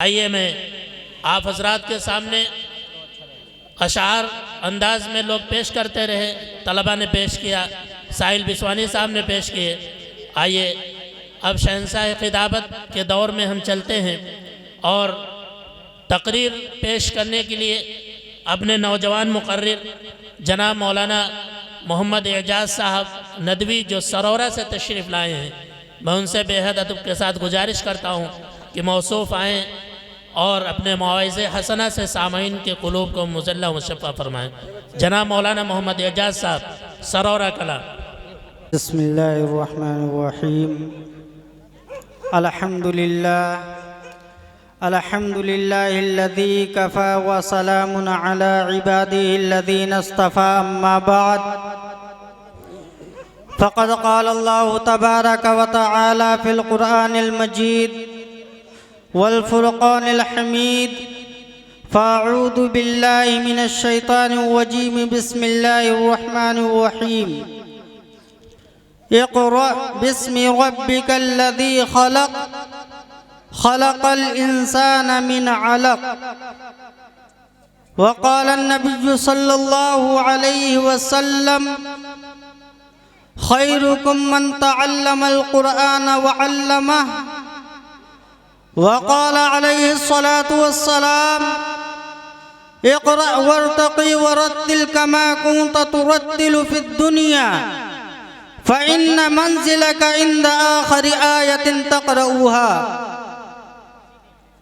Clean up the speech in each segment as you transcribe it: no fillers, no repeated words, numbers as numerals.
आइए मैं आप हजरात के सामने अशार अंदाज में लोग पेश करते रहे, तलबा ने पेश किया, साहिल बिस्वानी साहब ने पेश किए। आइए अब शहंशाह ख़िताबत के दौर में हम चलते हैं और तकरीर पेश करने के लिए अपने नौजवान मुकर्रिर जनाब मौलाना मोहम्मद एजाज साहब नदवी जो सरौरा से तशरीफ़ लाए हैं, मैं उनसे बेहद अदब के साथ गुजारिश करता हूँ कि मौसूफ़ आएँ और अपने मौइज़े हसना से सामईन के क़ुलूब को मुज़ल्ला मुशफ़्फ़ा फरमाएँ। जनाब मौलाना मोहम्मद एजाज साहब सरौरा कला। बिस्मिल्लाहिर्रहमानिर्रहीम। अल्हम्दुलिल्लाहिल्लज़ी कफ़ा व सलामुन अला इबादिहिल्लज़ीना इस्तफ़ा, अम्मा बाद फ़क़द क़ाल अल्लाहु तबारक व तआला फ़िल क़ुरआनिल मजीद वल फ़ुरक़ानिल हमीद। फ़अऊज़ु बिल्लाहि मिनश शैतानिर रजीम। बिस्मिल्लाहिर रहमानिर रहीम। इक़रा बिस्मि रब्बिकल्लज़ी ख़लक़, ख़लक़ल इंसान मिन अलक़। वक़ाल नबिय्यु सल्लल्लाहु अलैहि वसल्लम खैरुकुम मन तअल्लमल क़ुरआन व अल्लमह। वक़ाल अलैहि सलातु वस्सलाम इक़रा वरतक़ी वरत्तिल कमा कुन्त तुरत्तिलु फ़िद दुनिया फ़इन्न मंज़िलक इंद आख़िरि आयतिन तक़रऊहा।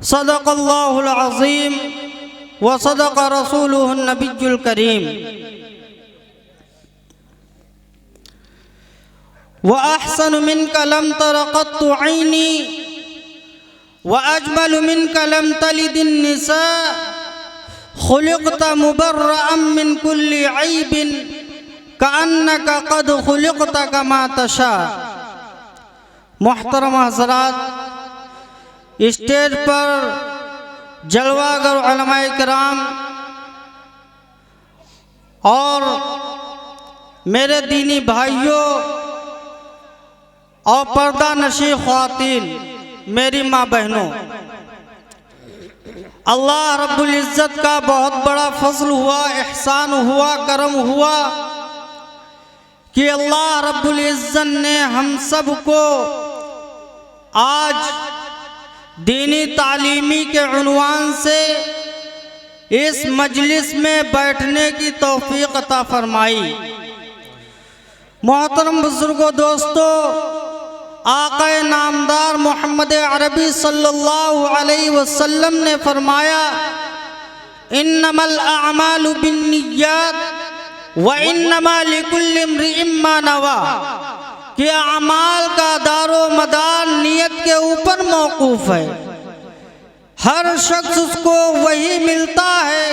सदक़ल्लाहुल अज़ीम व सदक़ रसूलुहुन नबियुल करीम। व अहसनु मिनका लम तर क़त्तु ऐनी व अजमलु मिनका लम तलिदिन निसा। खुलिक़्ता मुबर्रअम मिन कुल्ली ऐबिन कअन्नका क़द खुलिक़्ता कमा तशा। मुहतरम हज़रात, स्टेज पर जलवागर उलमाए किराम और मेरे दीनी भाइयों और पर्दा नशी ख्वातीन, मेरी माँ बहनों, अल्लाह रब्बुल इज़्ज़त का बहुत बड़ा फज़ल हुआ, एहसान हुआ, करम हुआ कि अल्लाह रब्बुल इज़्ज़त ने हम सब को आज दीनी तालीमी के उन्वान से इस मजलिस में बैठने की तौफीक अता फरमाई। मोहतरम बुजुर्गों, दोस्तों, आक़ाए नामदार मोहम्मद अरबी सल्लल्लाहु अलैहि वसल्लम ने फरमाया, इन्नमल अअमालु बिन्निय्यात व इन्नमा लिकुल्लि इम्रिइम मा नवा, कि अमाल का दारो मदार नियत के ऊपर मौकूफ़ है। हर शख्स उसको वही मिलता है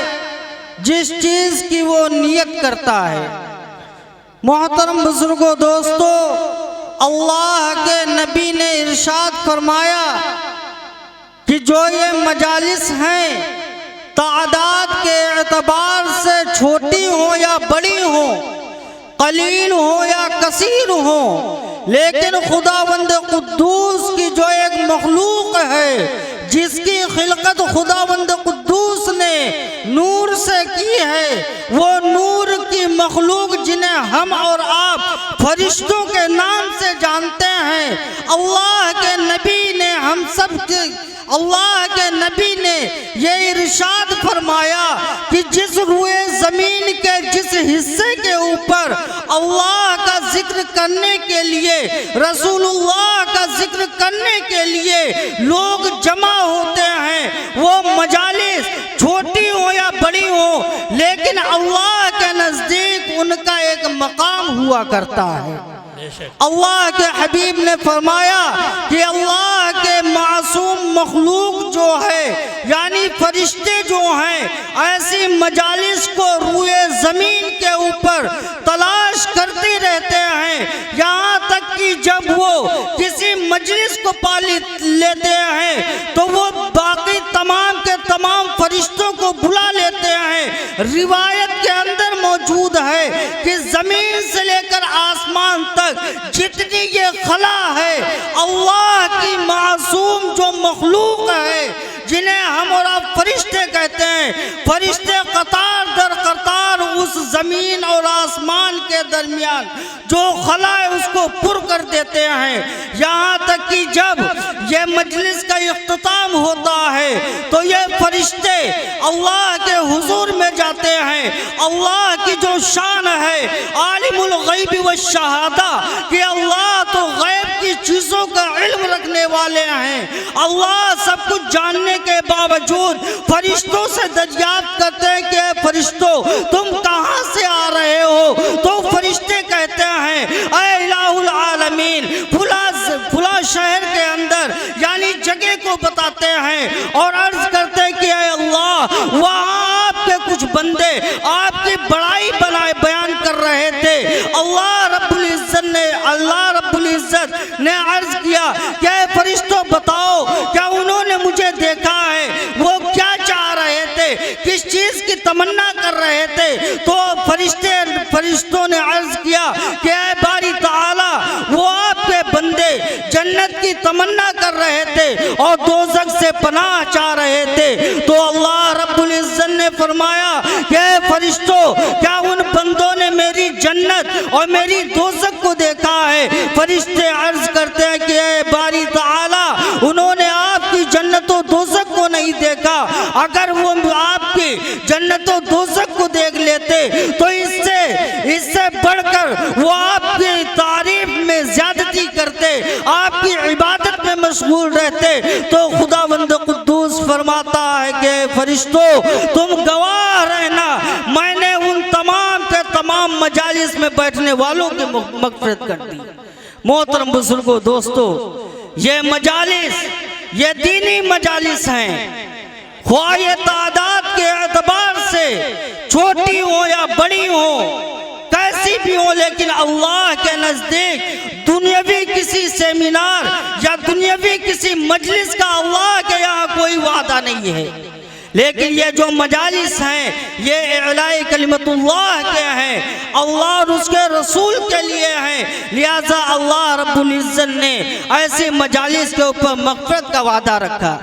जिस चीज़ की वो नियत करता है। मोहतरम बुजुर्गों, दोस्तों, अल्लाह के नबी ने इरशाद फरमाया कि जो ये मजालिस हैं तादाद के एतबार से छोटी हो या बड़ी हो, कलील हो या कसीर हो, लेकिन खुदावंद कुद्दूस की जो एक मखलूक है, जिसकी खिलकत खुदावंद कुद्दूस ने नूर से की है, वो नूर की मखलूक जिन्हें हम और आप फरिश्तों के नाम से जानते हैं, अल्लाह के नबी ने हम सब के अल्लाह के नबी ने ये इरशाद फरमाया कि जिस रुए ज़मीन के जिस हिस्से के ऊपर अल्लाह का जिक्र करने के लिए, रसूलुल्लाह का जिक्र करने के लिए लोग जमा होते हैं, वो मजालिस छोटी हो या बड़ी हो, लेकिन अल्लाह के नज़दीक उनका एक मकाम हुआ करता है। अल्लाह के हबीब ने फरमाया कि अल्लाह के मासूम मखलूक जो है, यानी फरिश्ते जो हैं, ऐसी मजालिस को रूए ज़मीन के ऊपर तलाश करते रहते हैं, यहाँ तक कि जब वो किसी मजलिस को पा लेते हैं तो वो बाकी तमाम के तमाम फरिश्तों को बुला लेते हैं, रिवायत के अंदर मौजूद है कि ज़मीन से लेकर आसमान तक जितनी ये खला है, अल्लाह की मासूम जो मखलूक है, जिन्हें हम और आप फरिश्ते कहते हैं, फरिश्ते कतार दर कतार उस ज़मीन और आसमान के दरमियान जो खला है उसको पुर कर देते हैं। यहाँ तक कि जब ये मजलिस का इख्तिताम होता है तो ये फरिश्ते अल्लाह के हुजूर में जाते हैं। अल्लाह की जो शान है आलिमुल गैब व शहादा कि अल्लाह तो गैब की चीज़ों का इल्म रखने वाले हैं। अल्लाह सब कुछ जानने के बावजूद फरिश्तों से दरियाफ्त करते हैं कि फरिश्तों तुम कहाँ से आ रहे हो? तो फरिश्ते कहते हैं ऐ इलाहुल आलमीन, फुला शहर के अंदर यानी जगह को बताते हैं और अर्ज करते हैं कि ऐ अल्लाह, वहाँ आपके कुछ बंदे आपकी बड़ाई बयान कर रहे थे। अल्लाह रब्बुल इज्जत ने अर्ज किया कि ऐ फरिश्तों बताओ क्या उन्होंने मुझे देखा है? वो क्या चाह रहे थे, किस चीज की तमन्ना कर रहे थे? तो फरिश्तों ने अर्ज किया कि ऐ बारी ताला, वो आपके बंदे जन्नत की तमन्ना कर रहे थे और दोज़ख से पनाह चाह रहे थे। तो अल्लाह रब्बुल इज्जत ने फरमाया कि ऐ फरिश्तों क्या उन बंदों ने मेरी जन्नत और मेरी दोज़ख को देखा है? फरिश्ते अर्ज करते हैं कि ऐ बारी ताला, उन्होंने आपकी जन्नत और दोज़ख को नहीं देखा। अगर वो आपकी जन्नत और दोज़ख को देख लेते तो इससे बढ़कर वो आपकी तारीफ में ज्यादती करते, आपकी इबादत में मशगूल रहते। तो खुदावंद कुद्दूस फरमाता है कि फरिश्तों तुम गवाह रहना, मैंने उन तमाम के तमाम मजालिस में बैठने वालों की मग़फ़िरत कर दी। मोहतरम बुजुर्गों, दोस्तों, ये मजालिस ये दीनी मजालिस हैं। ख्वाह ये तादाद के एतबार से छोटी हो या बड़ी हो, कैसी भी हो, लेकिन अल्लाह के नज़दीक दुनियावी किसी सेमिनार या दुनियावी किसी मजलिस का अल्लाह के यहाँ कोई वादा नहीं है। लेकिन ये जो मजालिस हैं ये इलाए कलिमतुल्लाह के हैं, अल्लाह और उसके रसूल के लिए हैं। लिहाजा अल्लाह रब्बुल इज्जत ने ऐसी मजालिस के ऊपर मग़फ़िरत का वादा रखा।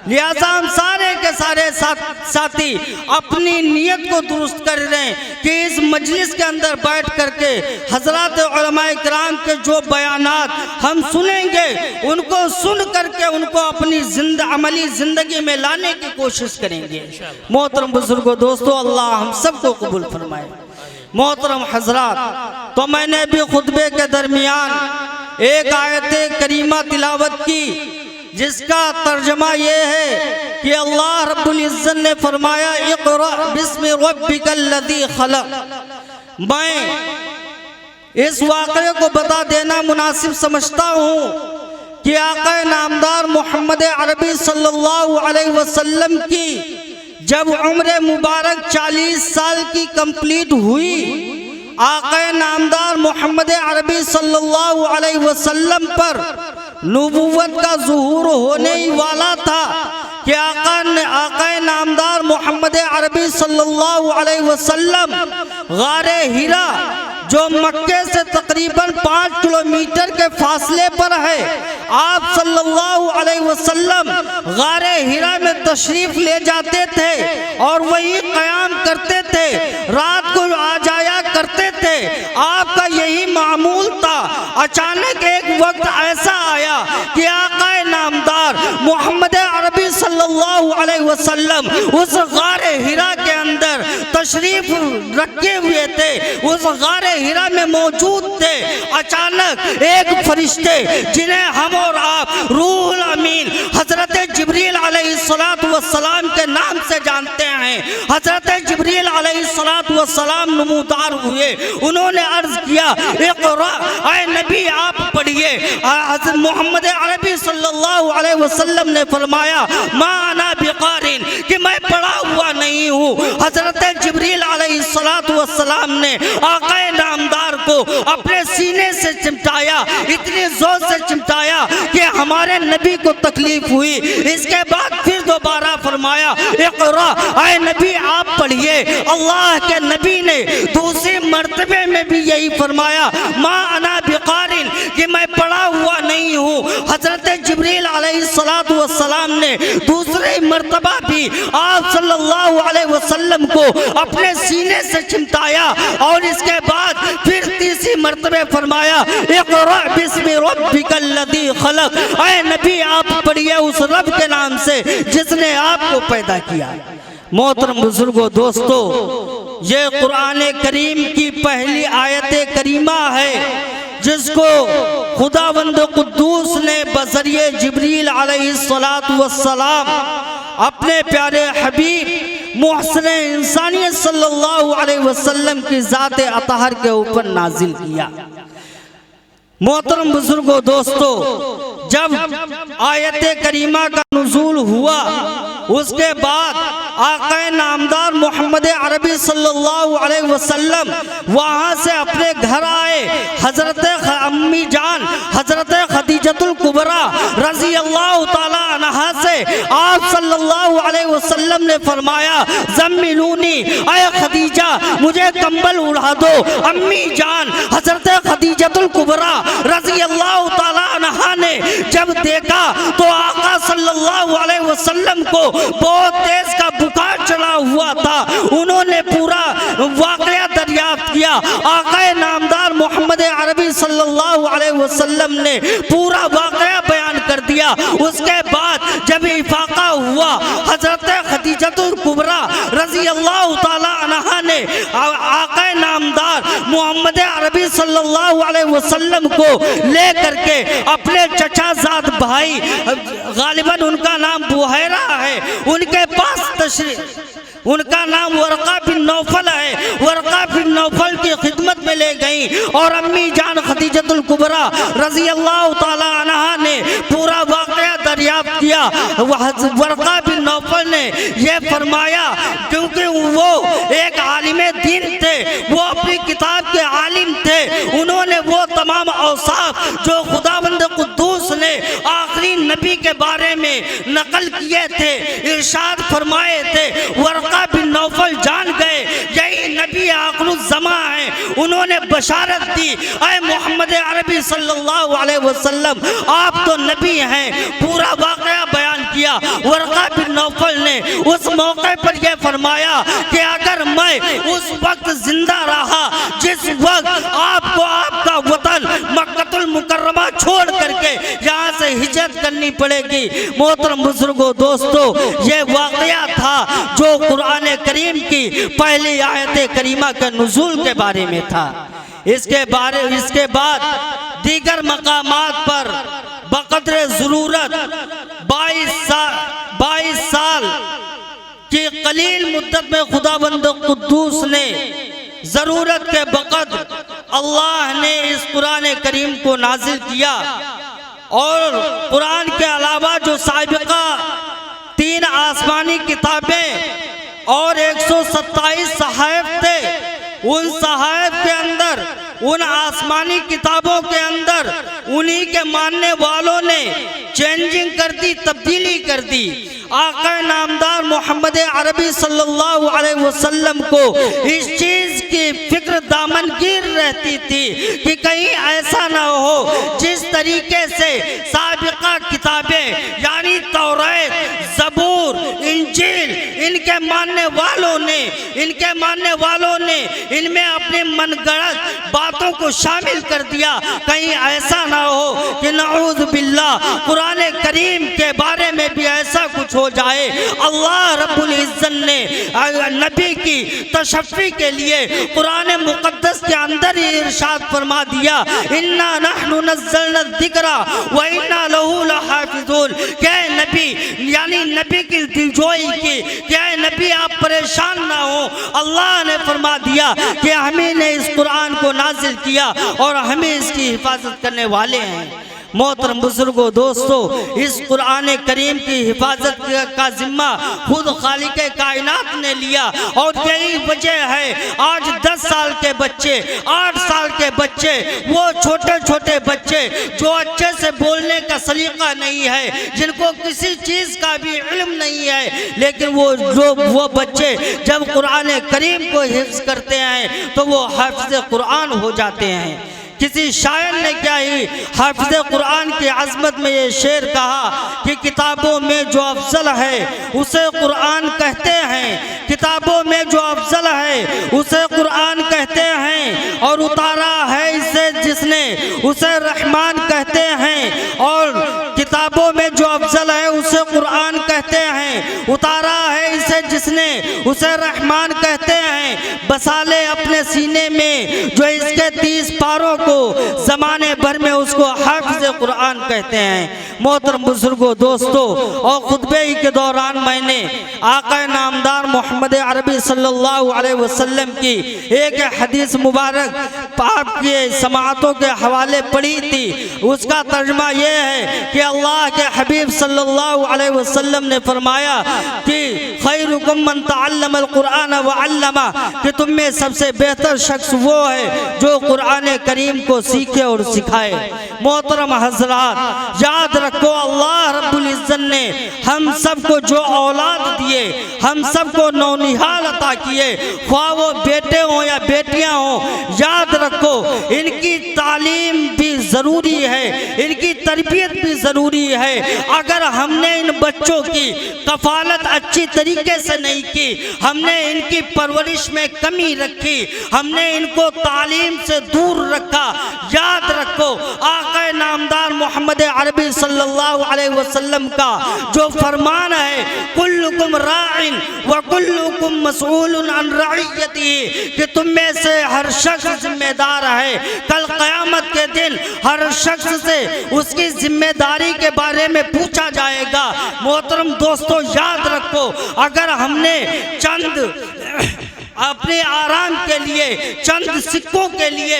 लिहाजा हम सारे के सारे साथी अपनी नीयत को दुरुस्त कर रहे हैं कि इस मजलिस के अंदर बैठ करके हज़रात उलमाए किराम के जो बयानात हम सुनेंगे उनको सुन करके उनको अपनी अमली ज़िंदगी में लाने की कोशिश करेंगे। मोहतरम बुजुर्गों, दोस्तों, अल्लाह हम सबको कबूल फरमाए। मोहतरम हजरात, तो मैंने भी खुतबे के दरमियान एक आयत करीमा तिलावत की जिसका तर्जमा ये है कि अल्लाह रब्बुल इज्जत ने फरमाया इक़रा बिस्मि रब्बिकल लज़ी खलक़। मैं इस वाक़े को बता देना मुनासिब समझता हूँ कि आक़ा नामदार मोहम्मद अरबी सल्लल्लाहु अलैहि वसल्लम की जब उम्र मुबारक 40 साल की कंप्लीट हुई, आक़ा नामदार मोहम्मद अरबी सल्लल्लाहु अलैहि वसल्लम पर नबूवत का ज़ुहूर होने ही वाला था कि आक़ा नामदार मोहम्मद अरबी सल्लल्लाहु अलैहि वसल्लम गारे हिरा जो मक्के से तकरीबन 5 किलोमीटर के फासले पर है, आप सल्लल्लाहु अलैहि वसल्लम गारे हिरा में तशरीफ़ ले जाते थे और वहीं क़याम करते थे, रात को आ जाया करते थे। आपका यही मामूल था। अचानक एक वक्त ऐसा आया कि आक़ा नामदार मोहम्मद अरबी सल्लल्लाहु अलैहि वसल्लम उस गारे हिरा के अंदर तशरीफ़ रखे हुए थे, उस गारे हिरा में मौजूद थे। अचानक एक फरिश्ते जिन्हें हम और आप रूहुल अमीन हजरत जिब्रील अलैहिस्सलातु वस्सलाम के नाम से जानते हैं, हजरत जिब्रील अलैहिस्सलातु वस्सलाम नमूदार हुए। उन्होंने अर्ज किया इक़रा, ऐ नबी आप पढ़िए। हज़रत मोहम्मद अरबी सल्लल्लाहु अलैहि वसल्लम ने फरमाया मा अना बिक़ारिन, कि मैं पढ़ा हुआ नहीं हूँ। हजरत जिब्रील अलैहिस्सलातु वस्सलाम ने आक़ा नामदार को अपने सीने से चिमटाया, इतनी जोर से चिमटाया कि हमारे नबी को तकलीफ हुई। इसके बाद फिर दोबारा फरमाया इक़रा, ऐ नबी आप पढ़िए। अल्लाह के नबी ने दूसरी मर्तबे में भी यही फरमाया, मा अना बिक़ारिन, कि मैं पढ़ा हुआ नहीं हूँ। हजरत जिब्रील अलैहिस्सलातु वस्सलाम ने दूसरी मर्तबा भी आप सल्लल्लाहु अलैहि वसल्लम को अपने सीने से चिमटाया और इसके बाद फिर तीसरी मर्तबे फरमाया इक़रा बिस्मि रब्बिकल लज़ी खलक़, ऐ नबी आप पढ़िए उस रब के नाम से जिसने आपको पैदा किया। मोहतरम बुजुर्गों दोस्तों, ये कुरान करीम की पहली आयत करीमा है जिसको खुदावंद कुद्दूस ने बज़रिए जिब्रील अलैहिस्सलातु वस्सलाम अपने प्यारे हबीब मुहस्सिन इंसानियत सल्लल्लाहु अलैहि वसल्लम की ज़ात अतहर के ऊपर नाजिल किया। मोहतरम बुजुर्गों दोस्तों, जब आयत करीमा का नुज़ूल हुआ उसके बाद आक़ाए नामदार मोहम्मद अरबी सल्लल्लाहु अलैहि वसल्लम वहाँ से अपने घर आए। हज़रत अम्मी जान हज़रत खदीजतुल कुबरा रज़ी अल्लाह ताला अन्हा से आप सल्लल्लाहु अलैहि वसल्लम ने फरमाया ज़म्मिलूनी, ऐ खदीजा मुझे कंबल उड़ा दो। अम्मी जान हज़रत खदीजतुल कुबरा रज़ी अल्लाह ताला अन्हा ने जब देखा तो आका सल्लल्लाहु अलैहि वसल्लम को बहुत तेज का बुखार चढ़ा हुआ था। उन्होंने पूरा वाक़या दरियाफ्त किया। आका नामदार मोहम्मद अरबी सल्लल्लाहु अलैहि वसल्लम ने पूरा वाक़या बयान कर दिया। उसके बाद जब इफाका हुआ हज़रत खदीजतुल कुबरा रज़ी अल्लाह ताला अन्हा ने आका नामदार मोहम्मद अरबी सल्लल्लाहु अलैहि वसल्लम को ले करके अपने चचाजाद भाई, गालिबन उनका नाम बुहैरा है, उनके पास तशरीफ, उनका नाम वरक़ा बिन नौफल है, वरक़ा बिन नौफल की खिदमत में ले गई और अम्मी जान खदीजतुल कुबरा रज़ी अल्लाह ताला अन्हा ने पूरा वाक़या दरियाफ्त किया। वरक़ा बिन नौफल ने यह फरमाया, क्योंकि वो एक आलिम दीन थे, वो अपनी किताब के आलिम थे, उन्होंने वो तमाम औसाफ जो खुदावंद कुद्दूस ने आखिरी नबी के बारे में नकल किए थे, इरशाद फरमाए थे, वरक़ा बिन नौफल जान गए यही नबी आखिरुज़्ज़मा है। उन्होंने बशारत दी, ऐ मोहम्मद अरबी सल्लल्लाहु अलैहि वसल्लम आप तो नबी हैं। पूरा वाक़या बयान किया। वरक़ा बिन नौफल ने उस मौके पर यह फरमाया कि अगर मैं उस वक्त जिंदा रहा जिस वक्त आपको आपका वतन मक्कतुल मुकर्रमा छोड़ करके यहाँ से हिजरत करनी पड़ेगी। मोहतरम बुजुर्गों दोस्तों, ये वाक़या था जो कुरान करीम की पहली आयत करीमा के नुज़ूल के बारे में था। इसके बाद दीगर मकामात पर बक़द्र ज़रूरत 22 साल की कलील मुद्दत में खुदावंद कुद्दूस ने ज़रूरत के बक़द्र अल्लाह ने इस कुरान करीम को नाजिल किया। और कुरान के अलावा जो साबिक़ा 3 आसमानी किताबें और 127 सहाइफ थे, उन सहाइफ के अंदर, उन आसमानी किताबों के अंदर उन्हीं के मानने वालों ने चेंजिंग कर दी, तब्दीली कर दी। आका नामदार मोहम्मद अरबी सल्लल्लाहु अलैहि वसल्लम को इस चीज़ की फिक्र दामनगीर रहती थी कि कहीं ऐसा ना हो जिस तरीके से साबिक़ा किताबें यानी तौरात, ज़बूर, इंजील इनके मानने वालों ने इनमें अपने मनगढ़ंत बातों को शामिल कर दिया। कहीं ऐसा ना हो कि नऊज़ बिल्लाह कुरान करीम के बारे में भी ऐसा कुछ हो जाए। अल्लाह रब्बुल इज़्ज़त ने नबी की तशफ़ी के लिए कुरान मुक़द्दस के अंदर ही इरशाद फरमा दिया, इन्ना नहनु नज़्ज़लना ज़िक्रा व इन्ना लहू लहाफ़िज़ून। क्या नबी यानी नबी की दिलजोई की, क्या नबी आप परेशान ना हो। अल्लाह ने फरमा दिया कि हमें ने इस कुरान को नाजिल किया और हमें इसकी हिफाजत करने वाले हैं। मोहतरम बुजुर्गों, दोस्तों, इस कुरान करीम की हिफाजत का जिम्मा खुद खालिक कायनात ने लिया और यही वजह है आज 10 साल के बच्चे, 8 साल के बच्चे, वो छोटे छोटे बच्चे जो अच्छे से बोलने का सलीका नहीं है, जिनको किसी चीज़ का भी इल्म नहीं है, लेकिन वो बच्चे जब कुरान करीम को हिफ्ज करते हैं तो वो हाफिज़ कुरान हो जाते हैं। किसी शायर ने क्या ही हाफिज़ कुरान की अज़मत में ये शेर कहा कि किताबों में जो अफजल है उसे कुरान कहते हैं, किताबों में जो अफजल है उसे कुरान कहते हैं, और उतारा है इसे जिसने उसे रहमान कहते हैं, और किताबों में जो अफजल है उसे कुरान कहते हैं, उतारा है इसे जिसने उसे रहमान कहते हैं, बसा ले अपने सीने में जो इसके 30 पारों को ज़माने भर में उसको हाफिज़ कुरान कहते हैं। मोहतरम बुजुर्गों, दोस्तों, और खुतबे के दौरान मैंने आका नामदार मोहम्मद अरबी सल्लल्लाहु अलैहि वसल्लम की एक हदीस मुबारक आपके समाअतों के हवाले पढ़ी थी। उसका तर्जुमा ये है कि अल्लाह के हबीब सल्लल्लाहु अलैहि वसल्लम ने फरमाया कि खैरुकुम मन तअल्लमल कुरान व अल्लमा, कि तुम में सबसे बेहतर शख्स वो है जो कुरान करीम को सीखे और सिखाए। मोहतरम हजरात, याद रखो अल्लाह रब्बुल इज्जत ने हम सबको जो औलाद दिए, हम सबको नौनिहाल अता किए, ख्वाह वो बेटे हों या बेटियां हों, याद रखो इनकी तालीम भी ज़रूरी है, इनकी तरबियत भी ज़रूरी है। अगर हमने इन बच्चों की कफालत अच्छी तरीके से नहीं की, हमने इनकी परवरिश में कमी रखी, हमने इनको तालीम से दूर रखा, याद रखो आका नामदार मोहम्मद अरबी सल्लल्लाहु अलैहि वसल्लम का जो फरमान है, कुल्लुकुम राइन व कुल्लुकुम मसऊलुन अन रइयतिही, कि तुम में से हर शख्स जिम्मेदार है। कल क़यामत के दिन हर शख्स से उसकी जिम्मेदारी के बारे में पूछा जाएगा। मोहतरम दोस्तों, याद रखो अगर हमने चंद अपने आराम के लिए, चंद सिक्कों के लिए,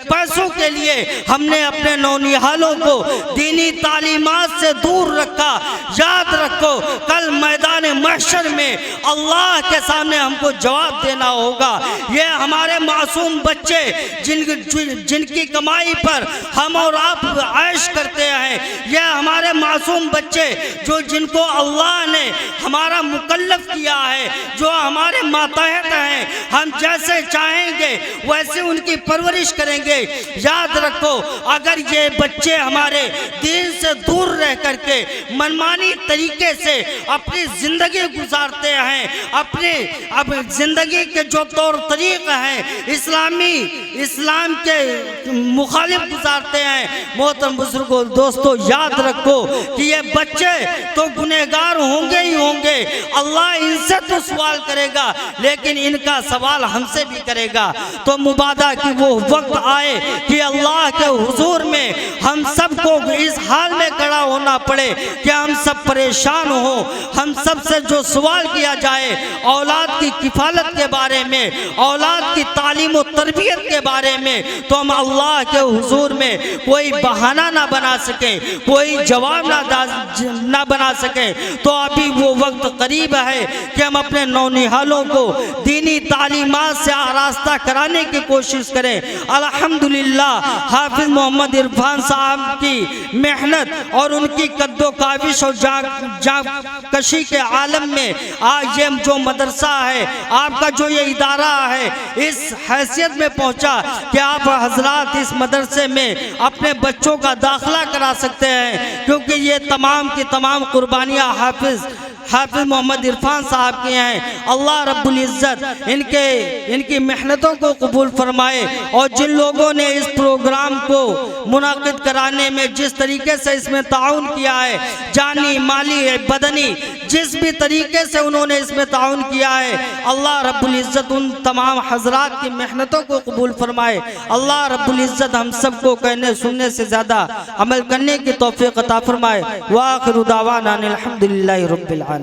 पैसों के लिए हमने अपने नौनिहालों को दीनी तालीमात से दूर रखा, याद रखो कल मैदान महशर में अल्लाह के सामने हमको जवाब देना होगा। ये हमारे मासूम बच्चे जिनकी कमाई पर हम और आप ऐश करते हैं, ये हमारे मासूम बच्चे जिनको अल्लाह ने हमारा मुकल्लफ किया है, जो हमारे मातहत हैं, हम जैसे चाहेंगे वैसे उनकी परवरिश करेंगे। याद रखो अगर ये बच्चे हमारे दीन से दूर रह करके मनमानी तरीके से अपनी ज़िंदगी गुजारते हैं, अब ज़िंदगी के जो तौर तरीक़े हैं इस्लाम के मुखालिफ गुजारते हैं, मोहतरम बुजुर्गों, दोस्तों, याद रखो कि ये बच्चे तो गुनहगार होंगे ही होंगे, अल्लाह इनसे तो सवाल करेगा, लेकिन इनका सवाल हमसे भी करेगा। तो मुबादा कि वो वक्त आए कि अल्लाह के हुजूर में हम सबको इस हाल में खड़ा होना पड़े कि हम सब परेशान हो, हम सब से जो सवाल किया जाए औलाद की किफालत के बारे में, औलाद की तालीम और तरबियत के बारे में, तो हम अल्लाह के हुजूर में कोई बहाना ना बना सके, कोई जवाब ना बना सके। तो अभी वो वक्त करीब है कि हम अपने नौनिहालों को दीनी तालीमात से आरास्ता कराने की कोशिश करें। अल्हम्दुलिल्लाह हाफिज मोहम्मद इरफान साहब की मेहनत और उनकी कद्दो काविश और जांकशी के आलम में आज ये जो मदरसा है, आपका जो ये इदारा है, इस हैसियत में पहुंचा कि आप हजरात इस मदरसे में अपने बच्चों का दाखिला करा सकते हैं, क्योंकि ये तमाम की तमाम कुर्बानियाँ हाफिज मोहम्मद इरफान साहब की हैं। अल्लाह रब्बुल इज़्ज़त इनकी मेहनतों को कबूल फरमाए, और जिन लोगों ने इस प्रोग्राम को मुनाकिद कराने में जिस तरीके से इसमें ताउन किया है, जानी माली बदनी जिस भी तरीके से उन्होंने इसमें ताउन किया है, अल्लाह रब्बुल इज़्ज़त उन तमाम हजरात की मेहनतों को कबूल फरमाए। अल्लाह रब्बुल इज़्ज़त हम सबको कहने सुनने से ज़्यादा अमल करने की तौफीक अता फरमाए। व आखिरु दावाना अनिल हम्दुलिल्लाहि रब्बिल आलमीन।